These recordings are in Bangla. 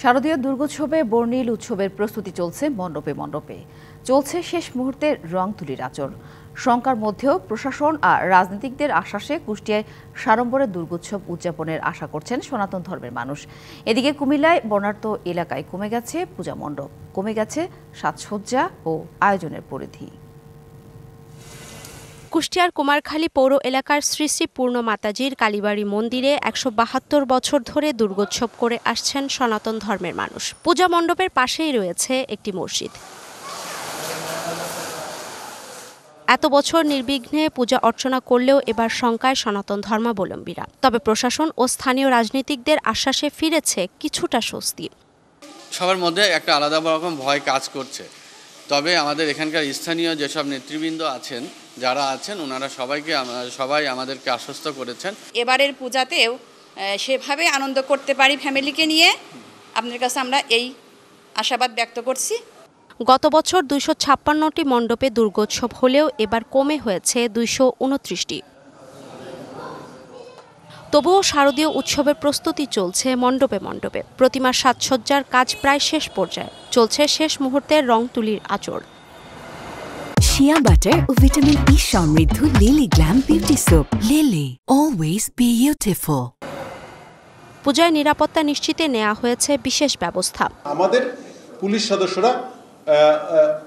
শারদীয় দুর্গোৎসবে বর্ণিল উৎসবের প্রস্তুতি চলছে মণ্ডপে মণ্ডপে। চলছে শেষ মুহূর্তের রং তুলির আচর। শঙ্কার মধ্যেও প্রশাসন আর রাজনীতিকদের আশ্বাসে কুষ্টিয়ায় সাড়ম্বরে দুর্গোৎসব উদযাপনের আশা করছেন সনাতন ধর্মের মানুষ। এদিকে কুমিল্লায় বর্ণাঢ্য এলাকায় কমে গেছে পূজা মণ্ডপ, কমে গেছে সাজসজ্জা ও আয়োজনের পরিধি। কুষ্টিয়ার কুমারখালী পৌর এলাকার শ্রী শ্রী পূর্ণ মাতাজির কালীবাড়ি মন্দিরে ১৭২ বছর ধরে দুর্গোৎসব করে আসছেন সনাতন ধর্মের মানুষ। পূজা মণ্ডপের পাশেই রয়েছে একটি মসজিদ। এত বছর নির্বিঘ্নে পূজা অর্চনা করলেও এবার শঙ্কায় সনাতন ধর্মাবলম্বীরা। তবে প্রশাসন ও স্থানীয় রাজনীতিকদের আশ্বাসে ফিরেছে কিছুটা স্বস্তি। সবার মধ্যে একটা আলাদা রকম ভয় কাজ করছে, তবে আমাদের এখানকার স্থানীয় যেসব নেতৃবৃন্দ আছেন, যারা আছেন, ওনারা সবাই আমাদেরকে আশ্বস্ত করেছেন। এবারের পূজাতেও সেভাবে আনন্দ করতে পারি ফ্যামিলিকে নিয়ে, আপনার কাছে আমরা এই আশাবাদ ব্যক্ত করছি। গত বছর ২৫৬টি মণ্ডপে দুর্গোৎসব হলেও এবার কমে হয়েছে ২২৯টি। তবুও শারদীয় উৎসবের প্রস্তুতি চলছে মণ্ডপে মণ্ডপে। প্রতিমার সাজসজ্জার কাজ প্রায় শেষ পর্যায়ে। চলছে শেষ মুহূর্তের রং তুলির আচর। শিয়া বাটার ও ভিটামিন ই সমৃদ্ধ lily glam beauty soap. Lily, always beautiful. পূজায় নিরাপত্তা নিশ্চিতে নেওয়া হয়েছে বিশেষ ব্যবস্থা। আমাদের পুলিশ সদস্যরা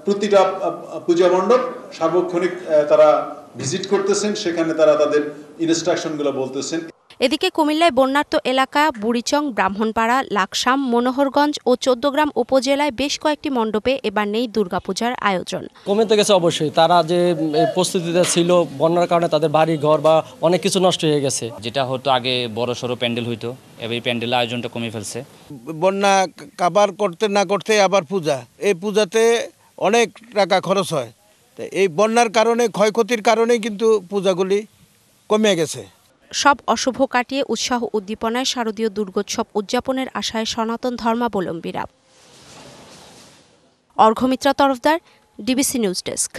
প্রতিটা পূজা মণ্ডপ সার্বক্ষণিক তারা ভিজিট করতেছেন, সেখানে তারা তাদের ইনস্ট্রাকশনগুলো বলতেছেন। এদিকে কুমিল্লায় বন্যার্ত এলাকা বুড়িচং, ব্রাহ্মণপাড়া, লাকসাম, মনোহরগঞ্জ ও ১৪ গ্রাম উপজেলায় বেশ কয়েকটি মণ্ডপে এবার নেই দুর্গাপূজার আয়োজন। কমে তো গেছে অবশ্যই। তারা যে প্রস্তুতিতে ছিল, বন্যার কারণে তাদের বাড়ি ঘর বা অনেক কিছু নষ্ট হয়ে গেছে। যেটা হতো আগে বড় সড়ো প্যান্ডেল হইতো, এবার এই প্যান্ডেলের আয়োজনটা কমে ফেলছে। বন্যা কাভার করতে না করতে আবার পূজা, এই পূজাতে অনেক টাকা খরচ হয়। এই বন্যার কারণে, ক্ষয়ক্ষতির কারণে কিন্তু পূজাগুলি কমে গেছে। সব অশুভ কাটিয়ে উৎসাহ উদ্দীপনায় শারদীয় দুর্গোৎসব উদযাপনের আশায় সনাতন ধর্মাবলম্বীরা। অর্ঘ্যমিত্রা তরফদার, ডিবিসি নিউজ ডেস্ক।